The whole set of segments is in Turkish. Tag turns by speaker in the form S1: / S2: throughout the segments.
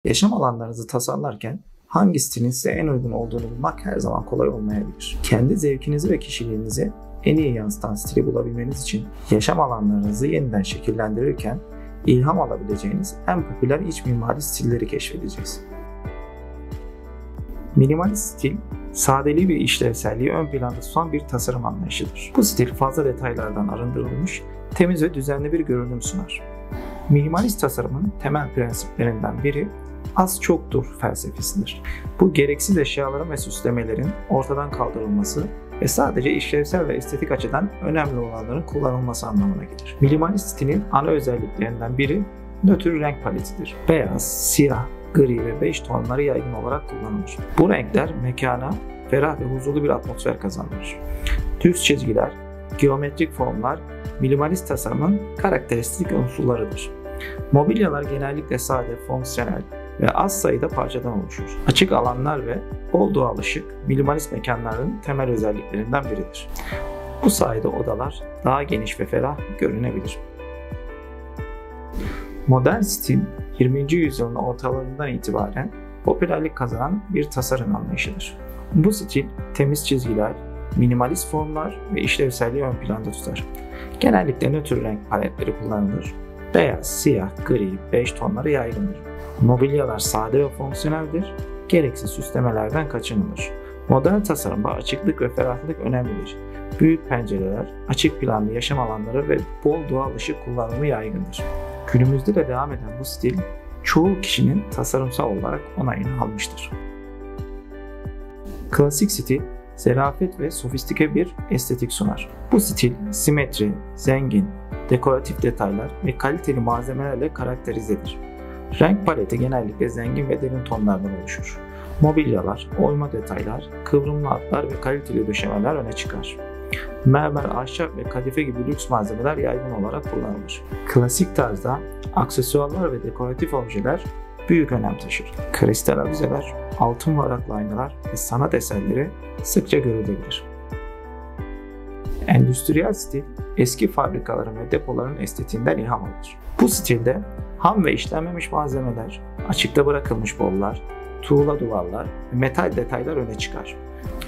S1: Yaşam alanlarınızı tasarlarken hangi stilin size en uygun olduğunu bulmak her zaman kolay olmayabilir. Kendi zevkinizi ve kişiliğinizi en iyi yansıtan stili bulabilmeniz için yaşam alanlarınızı yeniden şekillendirirken ilham alabileceğiniz en popüler iç mimari stilleri keşfedeceğiz. Minimalist stil, sadeliği ve işlevselliği ön planda tutan bir tasarım anlayışıdır. Bu stil fazla detaylardan arındırılmış, temiz ve düzenli bir görünüm sunar. Minimalist tasarımın temel prensiplerinden biri az çoktur felsefesidir. Bu gereksiz eşyaların ve süslemelerin ortadan kaldırılması ve sadece işlevsel ve estetik açıdan önemli olanların kullanılması anlamına gelir. Minimalist stilin ana özelliklerinden biri nötr renk paletidir. Beyaz, siyah, gri ve bej tonları yaygın olarak kullanılır. Bu renkler mekana ferah ve huzurlu bir atmosfer kazandırır. Düz çizgiler, geometrik formlar minimalist tasarımın karakteristik unsurlarıdır. Mobilyalar genellikle sade, fonksiyonel ve az sayıda parçadan oluşur. Açık alanlar ve bol doğal ışık minimalist mekanların temel özelliklerinden biridir. Bu sayede odalar daha geniş ve ferah görünebilir. Modern stil, 20. yüzyılın ortalarından itibaren popülerlik kazanan bir tasarım anlayışıdır. Bu stil temiz çizgiler, minimalist formlar ve işlevselliği ön planda tutar. Genellikle nötr renk paletleri kullanılır. Beyaz, siyah, gri, bej tonları yaygındır. Mobilyalar sade ve fonksiyoneldir. Gereksiz süslemelerden kaçınılır. Modern tasarımda açıklık ve ferahlık önemlidir. Büyük pencereler, açık planlı yaşam alanları ve bol doğal ışık kullanımı yaygındır. Günümüzde de devam eden bu stil, çoğu kişinin tasarımsal olarak onayını almıştır. Klasik stil, zarafet ve sofistike bir estetik sunar. Bu stil, simetri, zengin, dekoratif detaylar ve kaliteli malzemelerle karakterizedir. Renk paleti genellikle zengin ve derin tonlardan oluşur. Mobilyalar, oyma detaylar, kıvrımlı hatlar ve kaliteli döşemeler öne çıkar. Mermer, ahşap ve kadife gibi lüks malzemeler yaygın olarak kullanılır. Klasik tarzda aksesuarlar ve dekoratif objeler büyük önem taşır. Kristal avizeler, altın varaklı aynalar ve sanat eserleri sıkça görülebilir. Endüstriyel stil, eski fabrikaların ve depoların estetiğinden ilham alır. Bu stilde ham ve işlenmemiş malzemeler, açıkta bırakılmış bollar, tuğla duvarlar ve metal detaylar öne çıkar.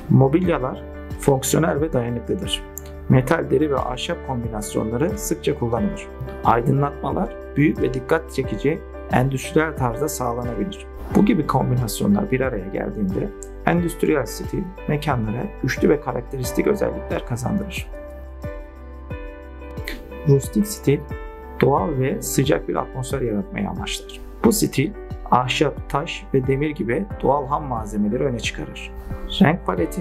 S1: Mobilyalar fonksiyonel ve dayanıklıdır. Metal, deri ve ahşap kombinasyonları sıkça kullanılır. Aydınlatmalar büyük ve dikkat çekici endüstriyel tarzda sağlanabilir. Bu gibi kombinasyonlar bir araya geldiğinde endüstriyel stil mekanlara güçlü ve karakteristik özellikler kazandırır. Rustik stil, doğal ve sıcak bir atmosfer yaratmayı amaçlar. Bu stil, ahşap, taş ve demir gibi doğal ham malzemeleri öne çıkarır. Renk paleti,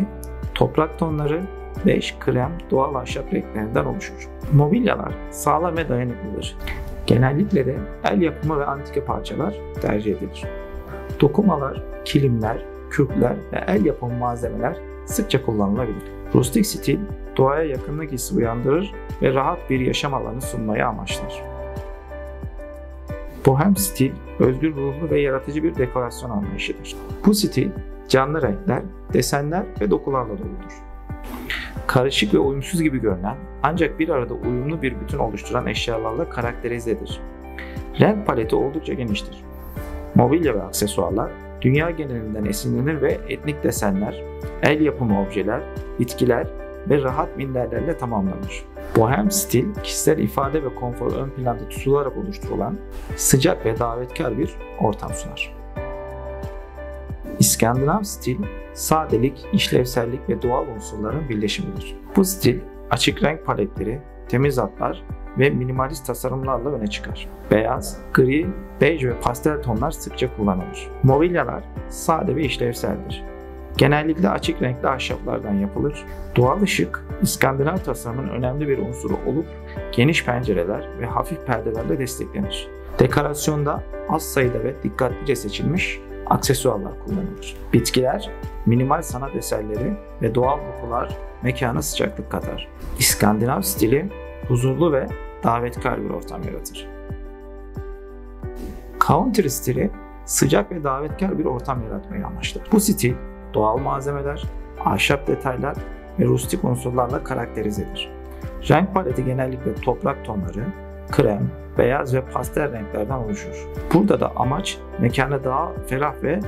S1: toprak tonları, bej, krem, doğal ahşap renklerinden oluşur. Mobilyalar sağlam ve dayanıklıdır. Genellikle de el yapımı ve antika parçalar tercih edilir. Dokumalar, kilimler, kürkler ve el yapımı malzemeler sıkça kullanılabilir. Rustik stil, doğaya yakınlık hissi uyandırır ve rahat bir yaşam alanı sunmayı amaçlar. Bohem stil, özgür ruhlu ve yaratıcı bir dekorasyon anlayışıdır. Bu stil, canlı renkler, desenler ve dokularla doludur. Karışık ve uyumsuz gibi görünen ancak bir arada uyumlu bir bütün oluşturan eşyalarla karakterizedir. Renk paleti oldukça geniştir. Mobilya ve aksesuarlar dünya genelinden esinlenir ve etnik desenler, el yapımı objeler, bitkiler ve rahat minderlerle tamamlanır. Bohem stil, kişisel ifade ve konfor ön planda tutularak oluşturulan sıcak ve davetkar bir ortam sunar. İskandinav stil, sadelik, işlevsellik ve doğal unsurların birleşimidir. Bu stil, açık renk paletleri, temiz hatlar ve minimalist tasarımlarla öne çıkar. Beyaz, gri, bej ve pastel tonlar sıkça kullanılır. Mobilyalar sade ve işlevseldir. Genellikle açık renkli ahşaplardan yapılır. Doğal ışık, İskandinav tasarımın önemli bir unsuru olup geniş pencereler ve hafif perdelerle desteklenir. Dekorasyonda az sayıda ve dikkatlice seçilmiş aksesuarlar kullanılır. Bitkiler, minimal sanat eserleri ve doğal kokular mekana sıcaklık katar. İskandinav stili huzurlu ve davetkar bir ortam yaratır. Country stili sıcak ve davetkar bir ortam yaratmayı amaçlar. Bu stil doğal malzemeler, ahşap detaylar ve rustik unsurlarla karakterizedir. Renk paleti genellikle toprak tonları, krem, beyaz ve pastel renklerden oluşur. Burada da amaç mekanı daha ferah ve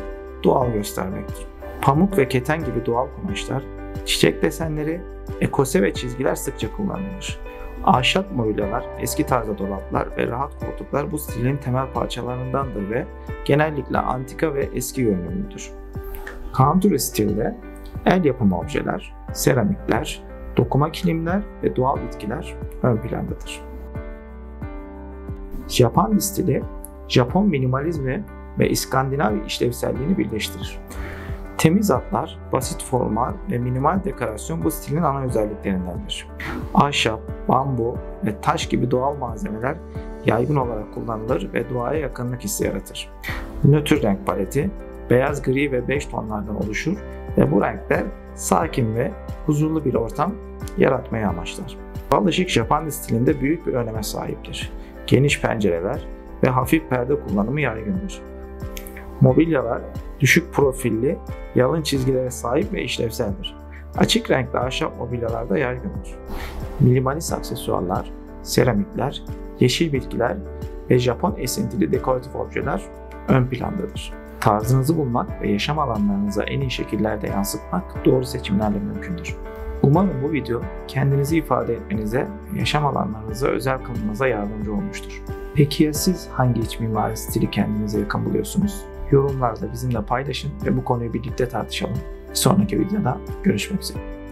S1: doğal göstermektir. Pamuk ve keten gibi doğal kumaşlar, çiçek desenleri, ekose ve çizgiler sıkça kullanılır. Ahşap mobilyalar, eski tarzda dolaplar ve rahat koltuklar bu stilin temel parçalarındandır ve genellikle antika ve eski görünümlüdür. Country stilde el yapımı objeler, seramikler, dokuma kilimler ve doğal bitkiler ön plandadır. Japandi stili, Japon minimalizmi ve İskandinav işlevselliğini birleştirir. Temiz hatlar, basit formlar ve minimal dekorasyon bu stilin ana özelliklerindendir. Ahşap, bambu ve taş gibi doğal malzemeler yaygın olarak kullanılır ve doğaya yakınlık hissi yaratır. Nötr renk paleti, beyaz, gri ve bej tonlardan oluşur ve bu renkler sakin ve huzurlu bir ortam yaratmayı amaçlar. Doğal ışık Japandi stilinde büyük bir öneme sahiptir. Geniş pencereler ve hafif perde kullanımı yaygındır. Mobilyalar düşük profilli, yalın çizgilere sahip ve işlevseldir. Açık renkli ahşap mobilyalarda yaygındır. Minimalist aksesuarlar, seramikler, yeşil bitkiler ve Japon esintili dekoratif objeler ön plandadır. Tarzınızı bulmak ve yaşam alanlarınıza en iyi şekillerde yansıtmak doğru seçimlerle mümkündür. Umarım bu video kendinizi ifade etmenize ve yaşam alanlarınıza özel kılmanıza yardımcı olmuştur. Peki ya siz hangi iç mimari stili kendinize yakın buluyorsunuz? Yorumlarda bizimle paylaşın ve bu konuyu birlikte tartışalım. Bir sonraki videoda görüşmek üzere.